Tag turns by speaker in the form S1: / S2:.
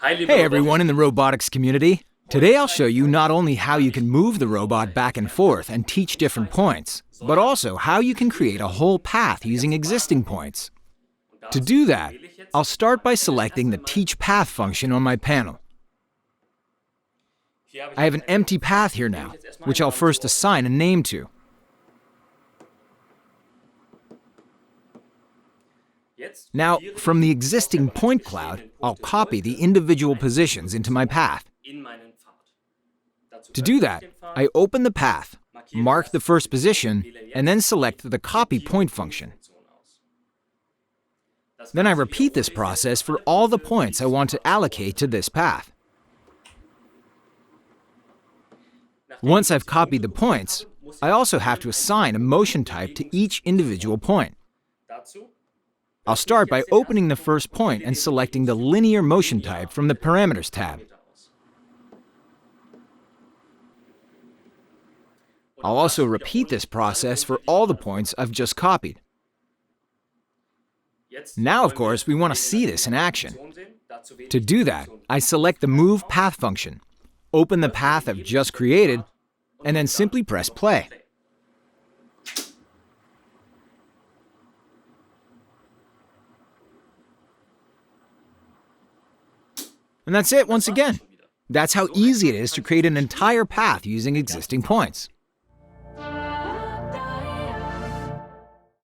S1: Hey everyone in the robotics community. Today I'll show you not only how you can move the robot back and forth and teach different points, but also how you can create a whole path using existing points. To do that, I'll start by selecting the Teach Path function on my panel. I have an empty path here now, which I'll first assign a name to. Now, from the existing point cloud, I'll copy the individual positions into my path. To do that, I open the path, mark the first position, and then select the Copy Point function. Then I repeat this process for all the points I want to allocate to this path. Once I've copied the points, I also have to assign a motion type to each individual point. I'll start by opening the first point and selecting the Linear Motion type from the Parameters tab. I'll also repeat this process for all the points I've just copied. Now, of course, we want to see this in action. To do that, I select the Move Path function, open the path I've just created, and then simply press play. And that's it once again. That's how easy it is to create an entire path using existing points.